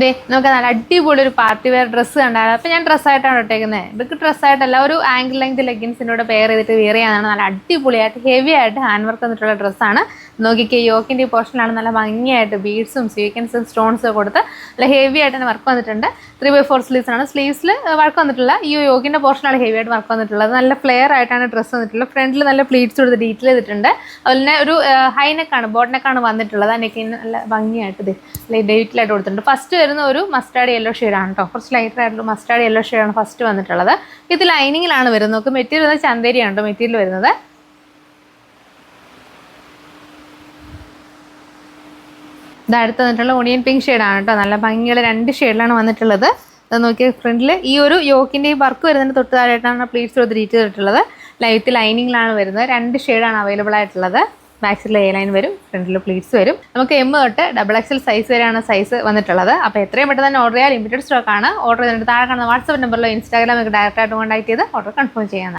ദേ നമുക്ക് നല്ല അടിപൊളി ഒരു പാർട്ടി വെയർ ഡ്രസ്സ് കണ്ടാലും. അപ്പോൾ ഞാൻ ഡ്രസ്സായിട്ടാണ് ഇട്ടേക്കുന്നത്. ഇതൊക്കെ ഡ്രസ്സായിട്ടല്ല, ഒരു ആംഗിൾ ലെങ്ത് ലെഗിൻസിനോട് പെയർ ചെയ്തിട്ട് വെയർ ചെയ്യാനാണ്. നല്ല അടിപൊളിയായിട്ട് ഹെവി ആയിട്ട് ഹാൻഡ് വർക്ക് വന്നിട്ടുള്ള ഡ്രസ്സാണ്. നോക്കിക്കേ, യോക്കിൻ്റെ ഈ പോർഷനിലാണ് നല്ല ഭംഗിയായിട്ട് ബീഡ്സും സ്വീക്കൻസും സ്റ്റോൺസും കൊടുത്ത് നല്ല ഹെവി ആയിട്ട് തന്നെ വർക്ക് വന്നിട്ടുണ്ട്. 3/4 സ്ലീവ്സ് ആണ്. സ്ലീവ്സിൽ വർക്ക് വന്നിട്ടുള്ള ഈ യോക്കിൻ്റെ പോർഷനാണ് ഹെവി ആയിട്ട് വർക്ക് വന്നിട്ടുള്ളത്. നല്ല ഫ്ലെയർ ആയിട്ടാണ് ഡ്രസ്സ് വന്നിട്ടുള്ളത്. ഫ്രണ്ടിൽ നല്ല പ്ലീറ്റ്സ് കൊടുത്ത് ഡീറ്റെയിൽ ചെയ്തിട്ടുണ്ട്. അതുപോലെ തന്നെ ഒരു ഹൈനെക്കാണ്, ബോട്ട്നെക്കാണ് വന്നിട്ടുള്ളത്. ആ നെക്കിന് നല്ല ഭംഗിയായിട്ട് ഡീറ്റെയിലായിട്ട് കൊടുത്തിട്ടുണ്ട്. ഫസ്റ്റ് വരുന്ന ഒരു മസ്റ്റാർഡ് യെല്ലോ ഷെയ്ഡാണ് കേട്ടോ. കുറച്ച് ലൈറ്റർ ആയിട്ടുള്ള മസ്റ്റാർഡ് യെല്ലോ ഷെയ്ഡാണ് ഫസ്റ്റ് വന്നിട്ടുള്ളത്. ഇത് ലൈനിങ്ങിലാണ് വരുന്നത്. നമുക്ക് മെറ്റീരിയൽ വരുന്നത് ചന്തേരിയാണ് കേട്ടോ മെറ്റീരിയൽ വരുന്നത്. ഇത് അടുത്ത് വന്നിട്ടുള്ള ഓണിയൻ പിങ്ക് ഷെയ്ഡാണ് കേട്ടോ. നല്ല ഭംഗിയുള്ള 2 ഷെയ്ഡിലാണ് വന്നിട്ടുള്ളത്. അത് നോക്കിയാൽ ഫ്രണ്ടിൽ ഈ ഒരു യോക്കിൻ്റെ ഈ വർക്ക് വരുന്നതിന് തൊട്ട് താഴെയായിട്ടാണ് പ്ലീറ്റ്സ് കൊടുത്ത് ഡീറ്റ് ചെയ്തിട്ടുള്ളത്. ലൈറ്റ് ലൈനിങ്ങിലാണ് വരുന്നത്. 2 ഷെയ്ഡാണ് അവൈലബിൾ ആയിട്ടുള്ളത്. ബാക്സിൽ എ ലൈൻ വരും, ഫ്രണ്ടിൽ പ്ലീറ്റ്സ് വരും. നമുക്ക് M തൊട്ട് XXL സൈസ് വരെയാണ് സൈസ് വന്നിട്ടുള്ളത്. അപ്പോൾ എത്രയും പെട്ടെന്ന് തന്നെ ഓർഡർ ചെയ്യാൻ ലിമിറ്റഡ് സ്റ്റോക്കാണ്. ഓർഡർ ചെയ്തിട്ട് താഴെ കാണുന്ന വാട്സ്ആപ്പ് നമ്പറിലോ ഇൻസ്റ്റാഗ്രാമിൽ ഡയറക്റ്റായിട്ട് കോൺടാക്ട് ചെയ്ത് ഓർഡർ കൺഫേം ചെയ്യാം.